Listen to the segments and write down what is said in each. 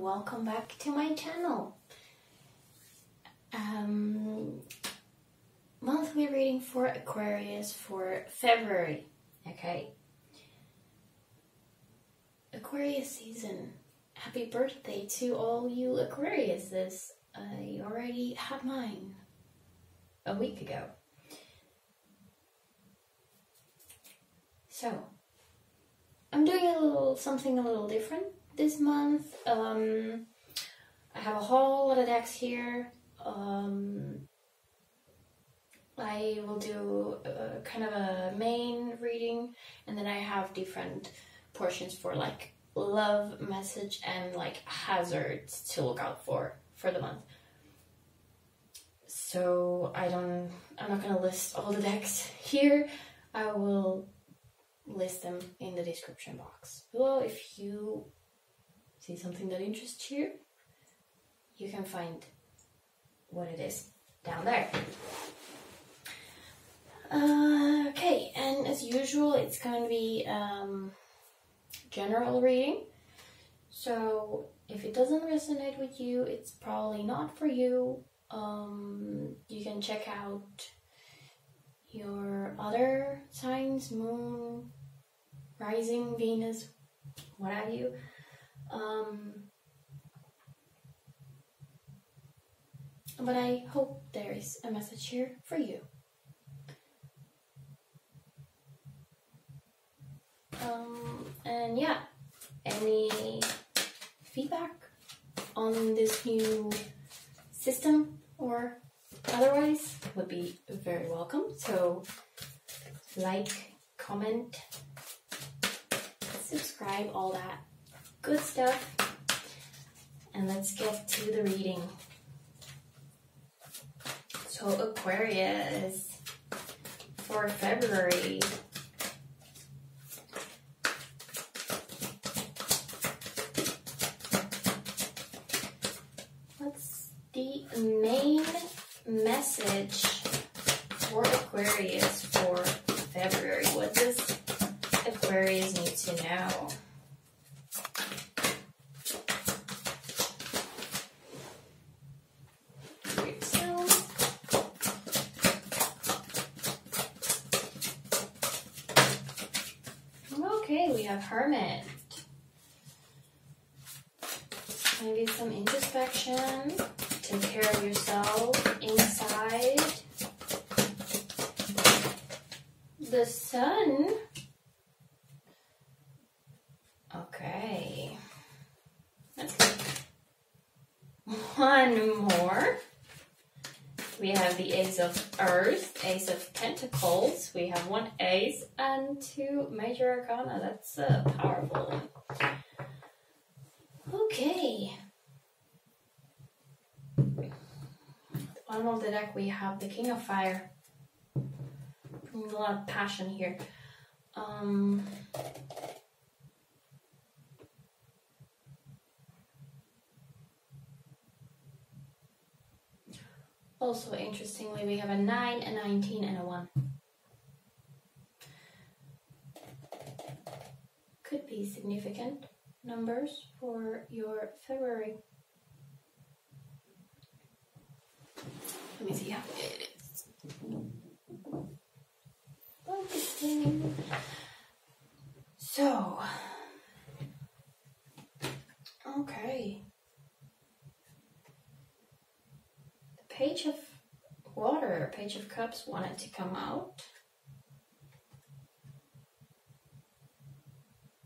welcome back to my channel. Monthly reading for Aquarius for February, okay? Aquarius season. Happy birthday to all you Aquariuses. I already had mine a week ago. So, I'm doing something a little different this month. I have a whole lot of decks here. I will do kind of a main reading, and then I have different portions for like love, message, and like hazards to look out for the month. So I'm not gonna list all the decks here. I will list them in the description box below. If you see something that interests you, you can find what it is down there. Okay, and as usual, it's going to be general reading. So if it doesn't resonate with you, it's probably not for you. You can check out your other signs, moon, rising, Venus, what have you. But I hope there is a message here for you. And yeah, any feedback on this new system or otherwise would be very welcome. So like, comment, subscribe, all that good stuff. And let's get to the reading. So Aquarius for February. What's the main message for Aquarius for February? What does Aquarius need to know? Okay, we have Hermit. Maybe some introspection. Take care of yourself inside. The Sun. Okay. That's good. One more. We have the Ace of Earth, Ace of Pentacles. We have one Ace and two Major Arcana. That's powerful. Okay. At the bottom of the deck, we have the King of Fire. A lot of passion here. Also, interestingly, we have a 9, a 19, and a 1. Could be significant numbers for your February. Let me see how it is. Focusing. So, okay. Page of Water, Page of Cups wanted to come out.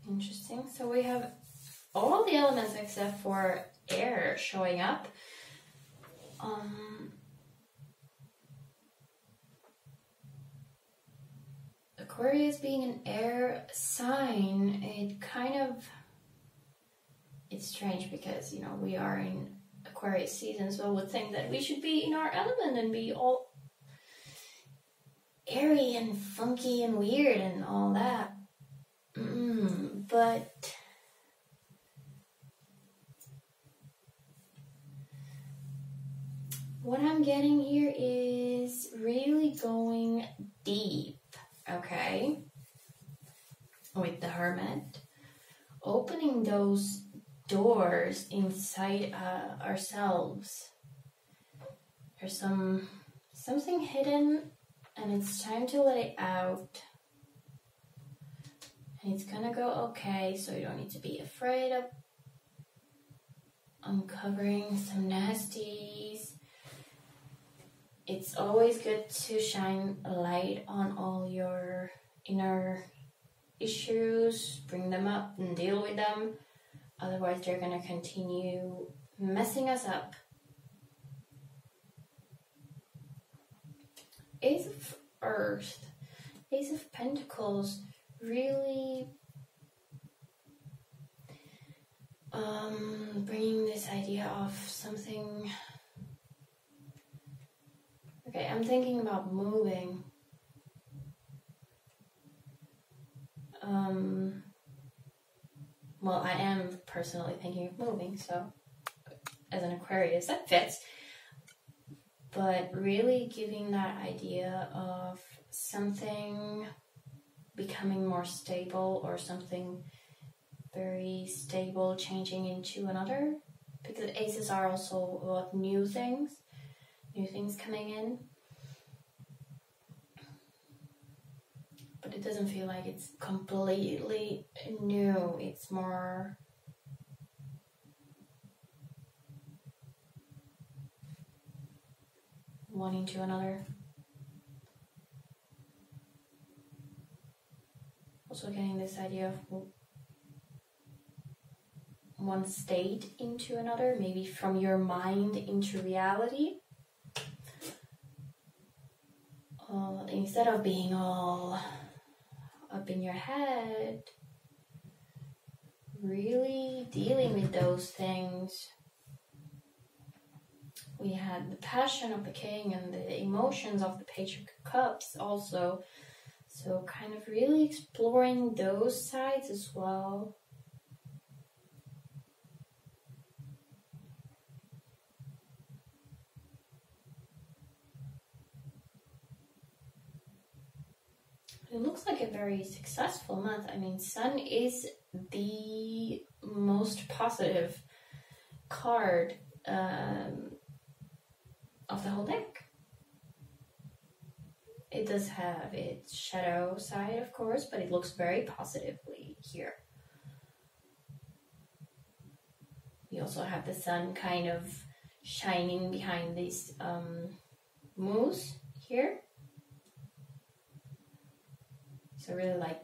Interesting. So we have all the elements except for air showing up. Aquarius being an air sign, it's strange because, you know, we are in Aquarius season, so I would think that we should be in our element and be all airy and funky and weird and all that. But what I'm getting here is really going deep, okay? With the Hermit. Opening those doors inside ourselves. There's something hidden, and it's time to let it out. And it's gonna go okay, so you don't need to be afraid of uncovering some nasties. It's always good to shine a light on all your inner issues, bring them up and deal with them. Otherwise, they're gonna continue messing us up. Ace of Earth, Ace of Pentacles, really bringing this idea of something. Okay, I'm thinking about moving. Well, I am personally thinking of moving, so as an Aquarius, that fits. But really giving that idea of something becoming more stable, or something very stable changing into another, because aces are also about new things coming in. But it doesn't feel like it's completely new. It's more one into another. Also getting this idea of one state into another, maybe from your mind into reality. Instead of being all up in your head, really dealing with those things. We had the passion of the King and the emotions of the Page of Cups also. So kind of really exploring those sides as well. It looks like a very successful month. I mean, Sun is the most positive card of the whole deck. It does have its shadow side, of course, but it looks very positively here. We also have the Sun kind of shining behind these moons here. So really like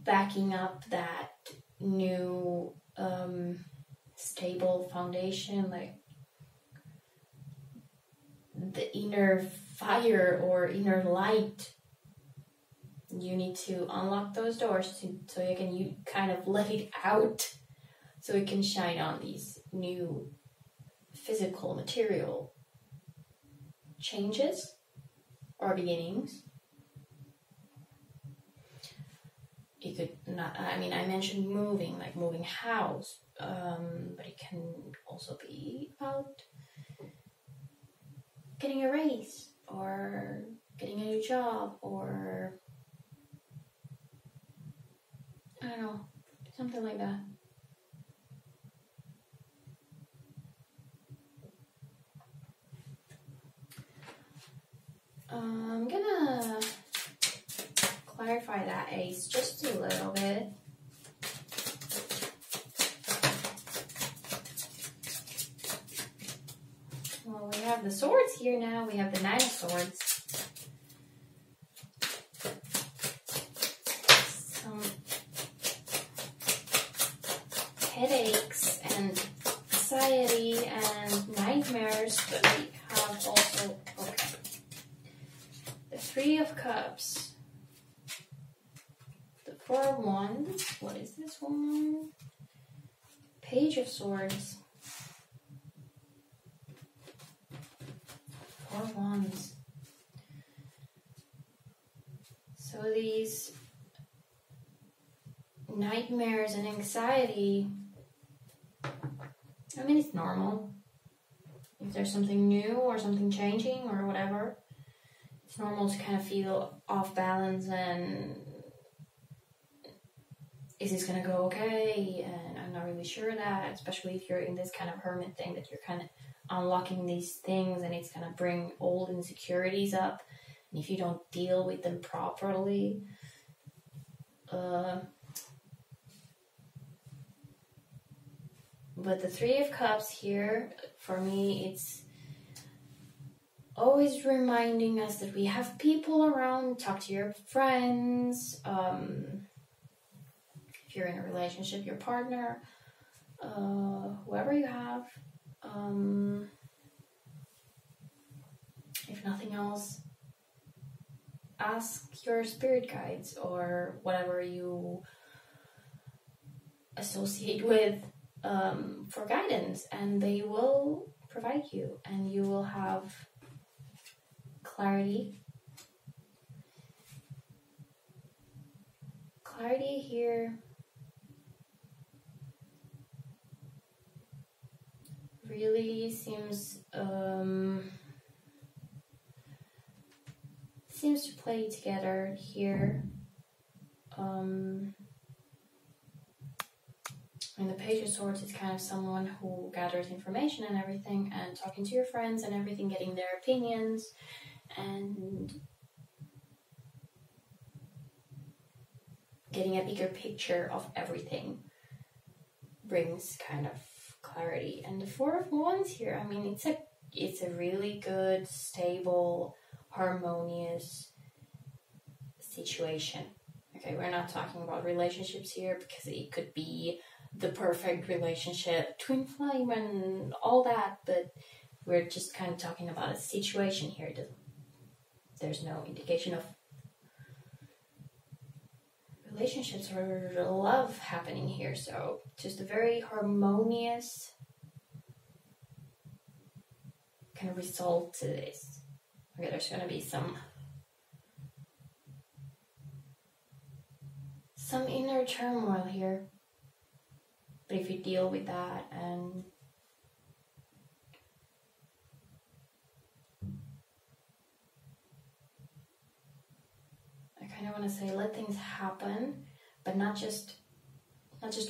backing up that new stable foundation, like the inner fire or inner light. You need to unlock those doors so you kind of let it out, so it can shine on these new physical material changes or beginnings. It could not, I mean, I mentioned moving, like moving house, but it can also be about getting a raise or getting a new job, or I don't know, something like that. I'm gonna clarify that ace just a little bit. Well, we have the swords here now. We have the Nine of Swords. Some headaches and anxiety and nightmares, but we have also, okay, the Three of Cups. The Four of Wands. What is this one? Page of Swords. Four of Wands. So these nightmares and anxiety, I mean, it's normal. If there's something new or something changing or whatever, it's normal to kind of feel off balance and is this gonna go okay? And I'm not really sure of that, especially if you're in this kind of hermit thing, that you're kind of unlocking these things and it's going to bring old insecurities up. And if you don't deal with them properly, but the Three of Cups here, for me, it's always reminding us that we have people around. Talk to your friends. If you're in a relationship, your partner, whoever you have. If nothing else, ask your spirit guides or whatever you associate with for guidance, and they will provide you, and you will have clarity. Clarity here really seems to play together here. And the Page of Swords is kind of someone who gathers information and everything, and talking to your friends and everything, getting their opinions, and getting a bigger picture of everything brings kind of clarity. And the Four of Wands here, I mean, it's a really good, stable, harmonious situation. Okay, we're not talking about relationships here, because it could be the perfect relationship, twin flame and all that, but we're just kind of talking about a situation here. There's no indication of relationships or love happening here, so just a very harmonious kind of result to this. Okay, there's going to be some inner turmoil here, but if you deal with that, and I kind of want to say let things happen, but not just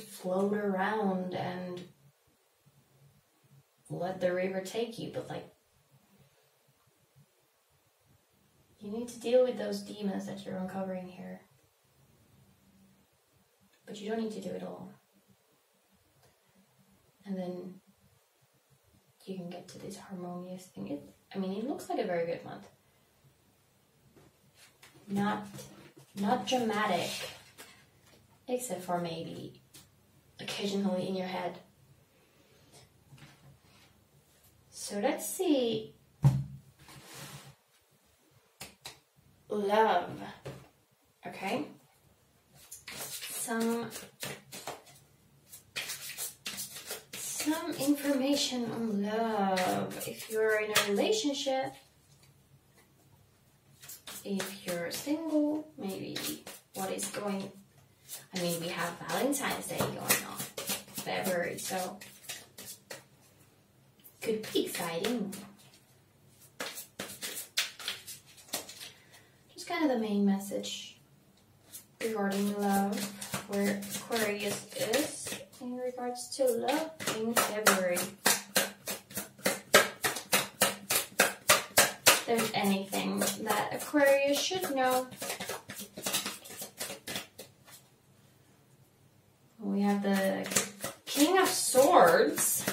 float around and let the river take you, but like you need to deal with those demons that you're uncovering here. But you don't need to do it all. And then you can get to this harmonious thing. It looks like a very good month. Not dramatic, except for maybe occasionally in your head. So let's see. Love. Okay. Some information on love. If you're in a relationship, if you're single, maybe what is going... I mean, we have Valentine's Day going on, February, so could be exciting. Just kind of the main message regarding love, where Aquarius is in regards to love in February. If there's anything that Aquarius should know. We have the King of Swords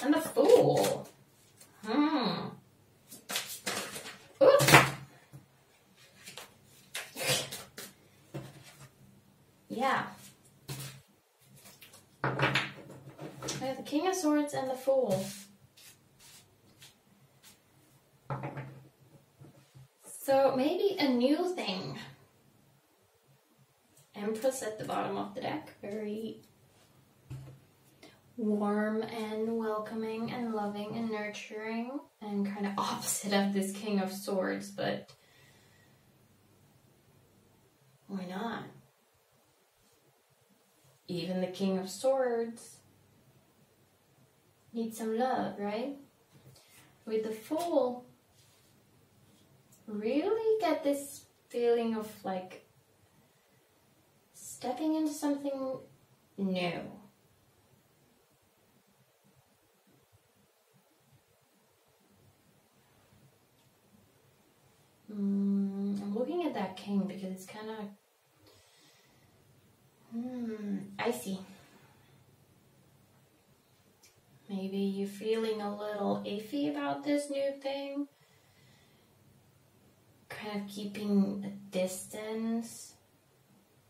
and the Fool. Yeah. We have the King of Swords and the Fool. So maybe a new thing. Empress at the bottom of the deck. Very warm and welcoming and loving and nurturing, and kind of opposite of this King of Swords, but why not? Even the King of Swords needs some love, right? With the Fool, really get this feeling of like stepping into something new. I'm looking at that king because it's kind of... I see. Maybe you're feeling a little iffy about this new thing. Kind of keeping a distance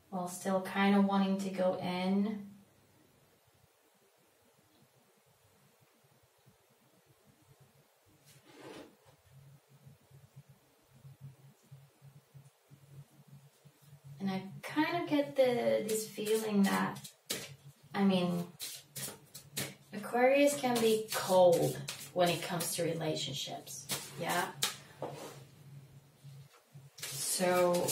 while still kind of wanting to go in. And I kind of get this feeling that, I mean, Aquarius can be cold when it comes to relationships, yeah? So,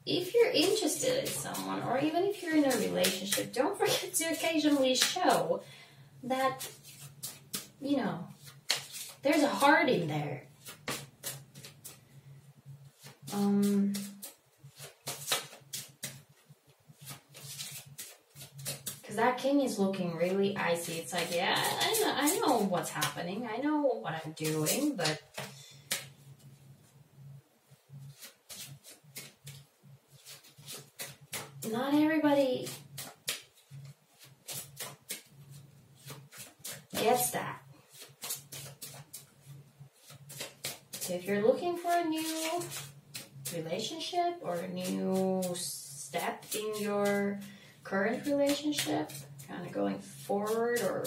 if you're interested in someone, or even if you're in a relationship, don't forget to occasionally show that, you know, there's a heart in there. Because that king is looking really icy. It's like, yeah, I know what's happening. I know what I'm doing, but not everybody gets that. So if you're looking for a new relationship or a new step in your current relationship, kind of going forward, or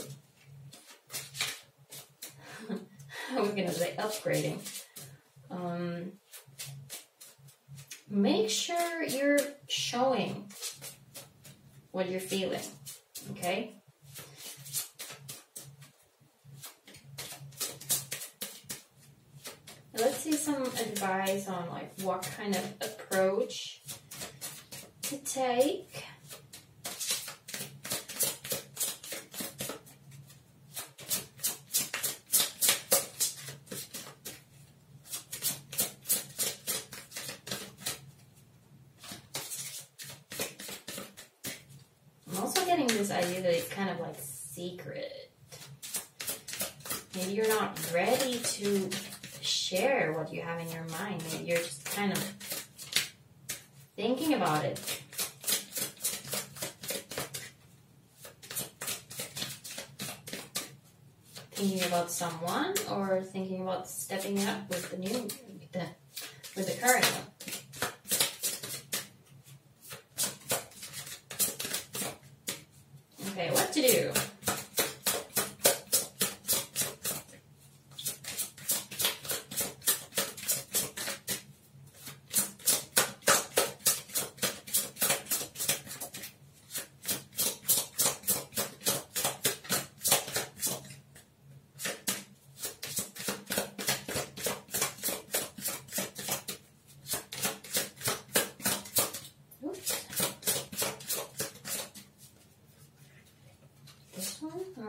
I was gonna say upgrading, make sure you're showing what you're feeling, okay? Let's see some advice on like what kind of approach to take. I'm also getting this idea that it's kind of like secret. Maybe you're not ready to share what you have in your mind. Maybe you're just kind of thinking about it. Thinking about someone, or thinking about stepping up with the current one. Okay, what to do?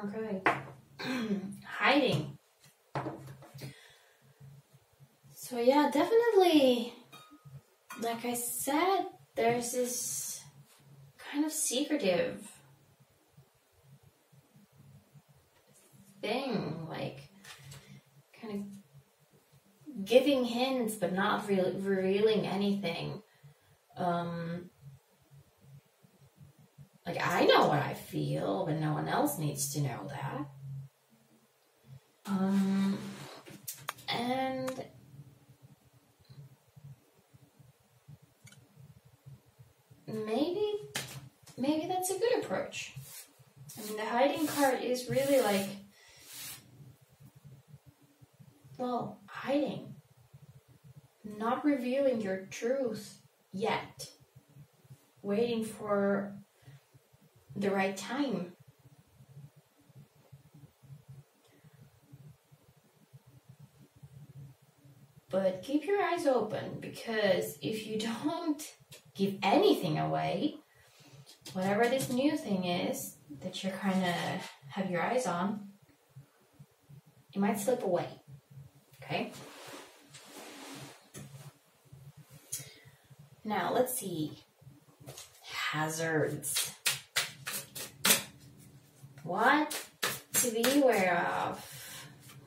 Okay. Hiding. So yeah, definitely, like I said, there's this kind of secretive thing, like kind of giving hints but not really revealing anything. Like, I know what I feel, but no one else needs to know that. And maybe that's a good approach. I mean, the hiding card is really like, well, hiding. Not revealing your truth yet. Waiting for the right time. But keep your eyes open, because if you don't give anything away, whatever this new thing is that you're kind of have your eyes on, it might slip away. Okay? Now, let's see. hazards. What to be aware of?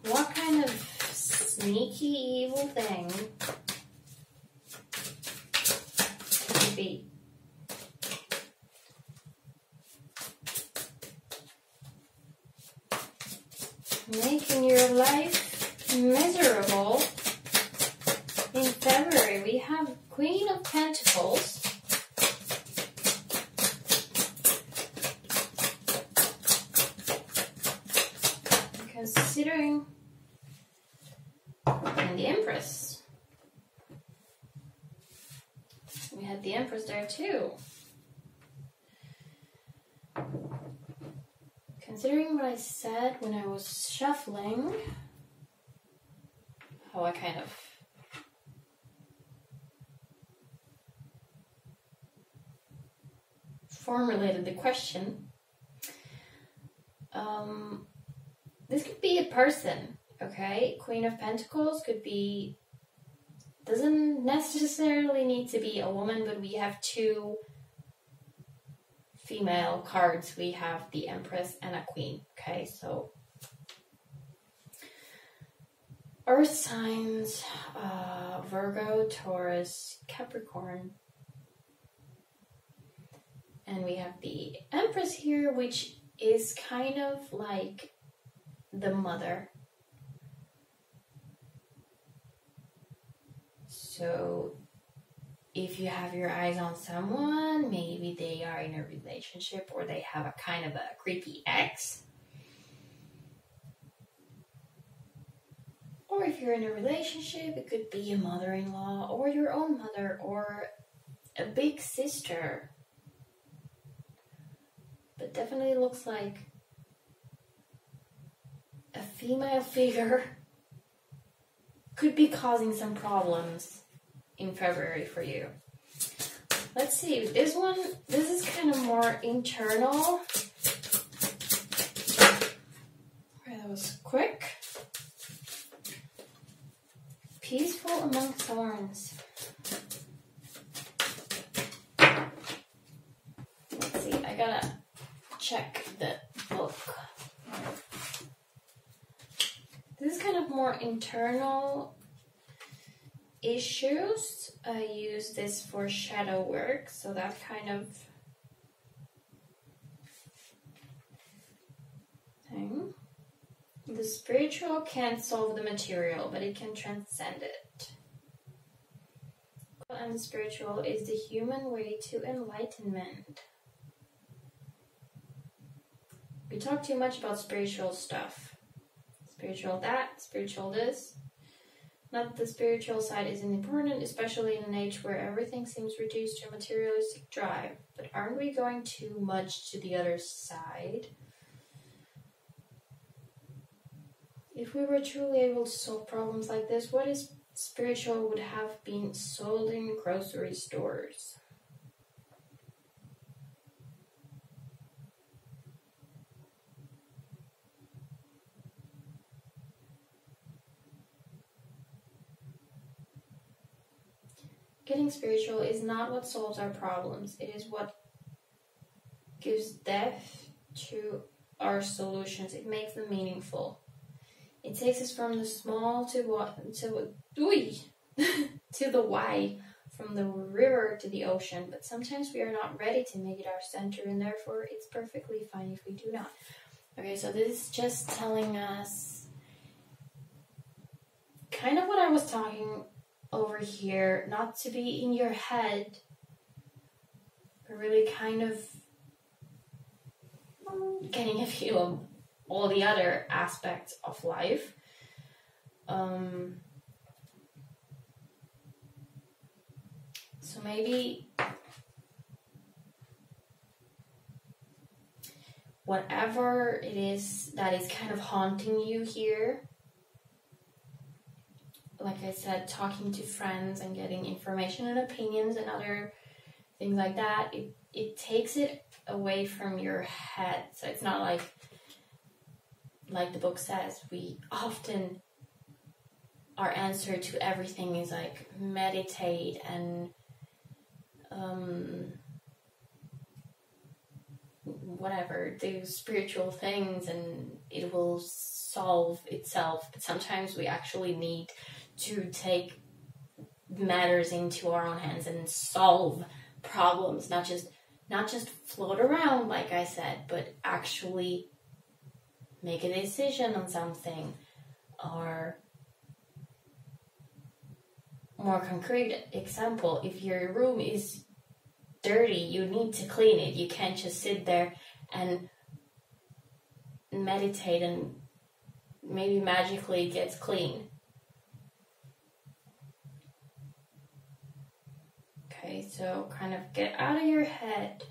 What kind of sneaky evil thing could it be? Making your life miserable. In February, we have Queen of Pentacles. Considering, and the Empress. We had the Empress there too. Considering what I said when I was shuffling, how I kind of formulated the question, this could be a person, okay? Queen of Pentacles could be, doesn't necessarily need to be a woman, but we have two female cards. We have the Empress and a Queen, okay? So Earth signs, Virgo, Taurus, Capricorn. And we have the Empress here, which is kind of like the mother. So if you have your eyes on someone, maybe they are in a relationship or they have a kind of a creepy ex. Or if you're in a relationship, it could be a mother-in-law or your own mother or a big sister. But definitely looks like a female figure could be causing some problems in February for you. Let's see, this one, this is kind of more internal. Okay, that was quick. Peaceful among thorns. Let's see, I gotta check the book. This is kind of more internal issues. I use this for shadow work, so that kind of thing. The spiritual can't solve the material, but it can transcend it. And the spiritual is the human way to enlightenment. We talk too much about spiritual stuff. Spiritual that, spiritual this. Not that the spiritual side isn't important, especially in an age where everything seems reduced to a materialistic drive. But aren't we going too much to the other side? If we were truly able to solve problems like this, what is spiritual would have been sold in grocery stores? Getting spiritual is not what solves our problems. It is what gives depth to our solutions. It makes them meaningful. It takes us from the small to the why, from the river to the ocean. But sometimes we are not ready to make it our center, and therefore it's perfectly fine if we do not. Okay, so this is just telling us kind of what I was talking over here, not to be in your head, but really kind of getting a feel of all the other aspects of life. So maybe whatever it is that is kind of haunting you here, like I said, talking to friends and getting information and opinions and other things like that, it takes it away from your head. So it's not like the book says, we often, our answer to everything is like meditate and whatever, do spiritual things and it will solve itself. But sometimes we actually need to take matters into our own hands and solve problems, not just float around, like I said, but actually make a decision on something. Or more concrete example, if your room is dirty, you need to clean it. You can't just sit there and meditate and maybe magically it gets clean. Okay, so kind of get out of your head,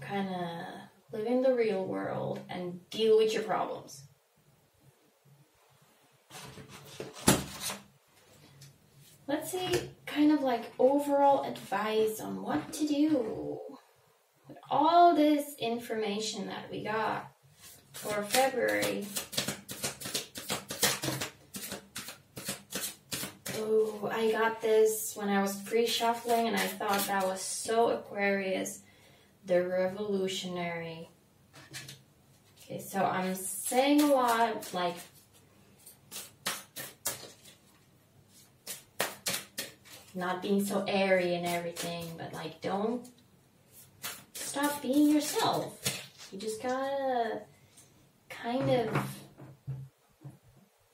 kind of live in the real world and deal with your problems. Let's see kind of like overall advice on what to do with all this information that we got for February. Oh, I got this when I was pre-shuffling and I thought that was so Aquarius, the revolutionary. Okay, so I'm saying a lot like not being so airy and everything, but like don't stop being yourself. You just gotta kind of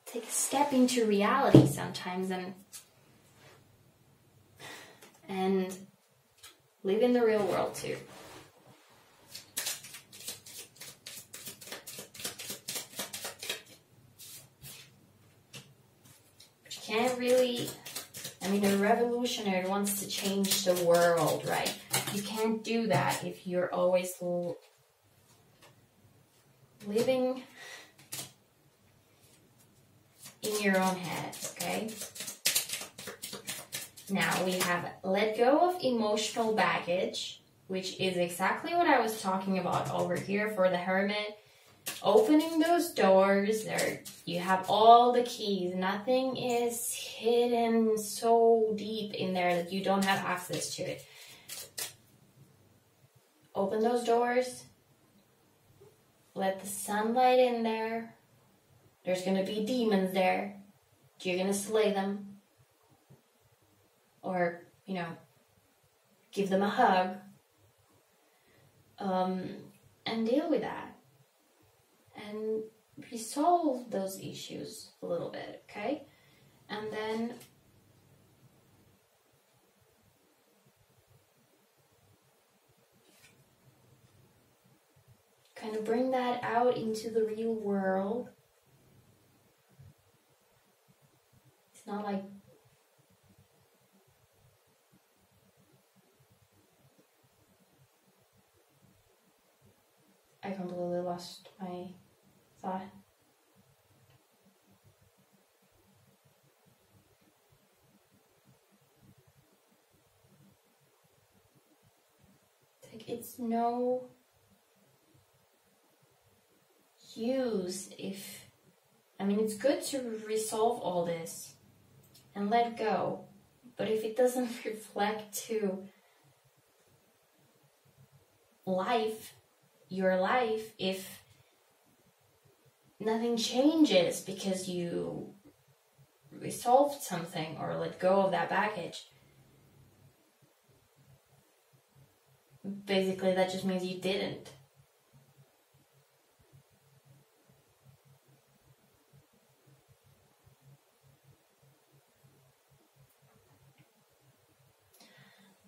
take a step into reality sometimes and live in the real world too. But you can't really, I mean, a revolutionary wants to change the world, right? You can't do that if you're always living in your own head, okay? Now we have let go of emotional baggage, which is exactly what I was talking about over here for the Hermit. Opening those doors, there you have all the keys. Nothing is hidden so deep in there that you don't have access to it. Open those doors. Let the sunlight in there. There's going to be demons there. You're going to slay them. Or, you know, give them a hug. And deal with that. And resolve those issues a little bit, okay? And then kind of bring that out into the real world. It's not like I completely lost my thought. It's no use if, I mean, it's good to resolve all this and let go, but if it doesn't reflect to life, your life, if nothing changes because you resolved something or let go of that baggage, basically that just means you didn't.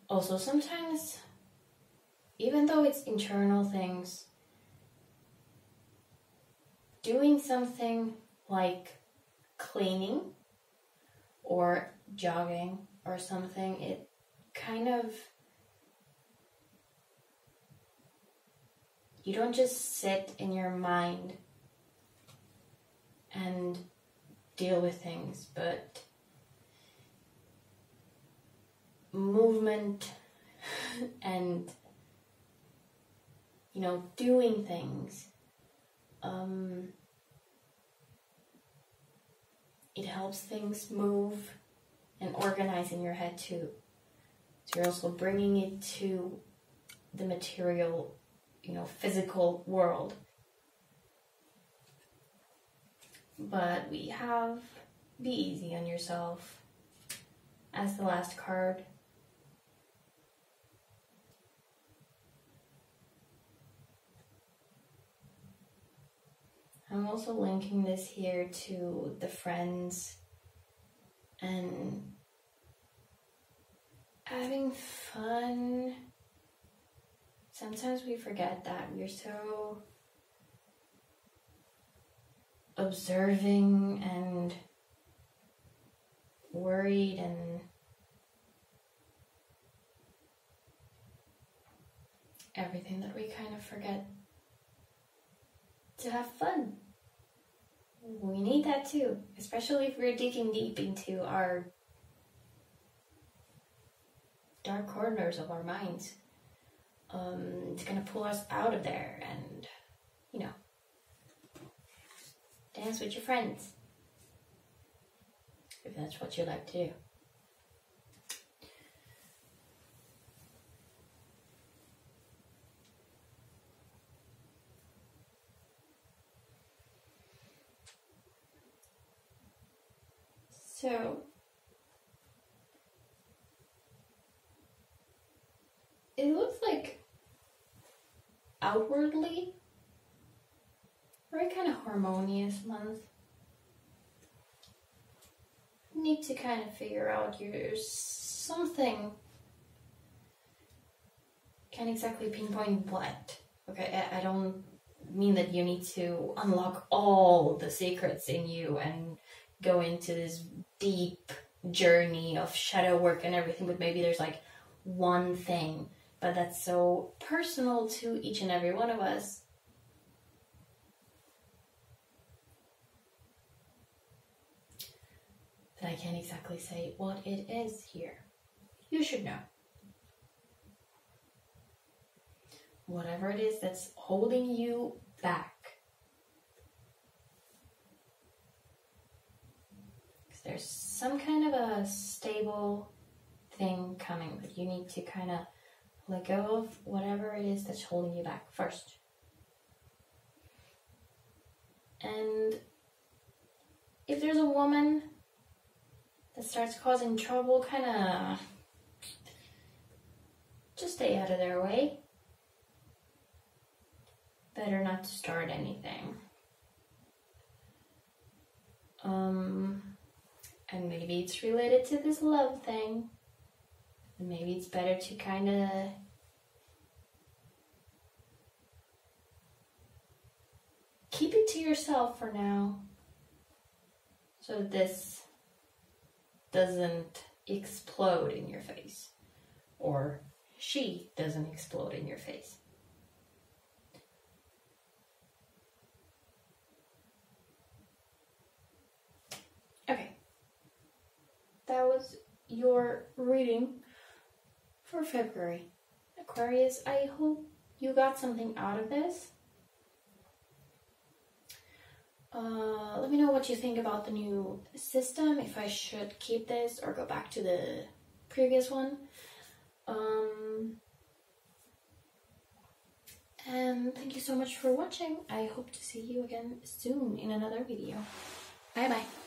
Also, sometimes, even though it's internal things, doing something like cleaning or jogging or something, it kind of, you don't just sit in your mind and deal with things, but movement and, you know, doing things, it helps things move and organize in your head too. So you're also bringing it to the material, physical world. But we have Be Easy on Yourself as the last card. I'm also linking this here to the friends and having fun. Sometimes we forget that we're so observing and worried and everything that we kind of forget to have fun. We need that too, especially if we're digging deep into our dark corners of our minds. It's gonna pull us out of there and, dance with your friends, if that's what you like to do. So, it looks like outwardly, very kind of harmonious month. You need to kind of figure out something. Can't exactly pinpoint what. Okay, I don't mean that you need to unlock all the secrets in you and go into this deep journey of shadow work and everything, but maybe there's like one thing, but that's so personal to each and every one of us. That I can't exactly say what it is here. You should know. Whatever it is that's holding you back. Because there's some kind of a stable thing coming, but you need to kind of let go of whatever it is that's holding you back first. And if there's a woman that starts causing trouble, kind of just stay out of their way. Better not to start anything. And maybe it's related to this love thing. And maybe it's better to kind of keep it to yourself for now, so that this doesn't explode in your face, or she doesn't explode in your face. Okay, that was your reading for February. Aquarius, I hope you got something out of this. Let me know what you think about the new system, if I should keep this or go back to the previous one. And thank you so much for watching. I hope to see you again soon in another video. Bye bye.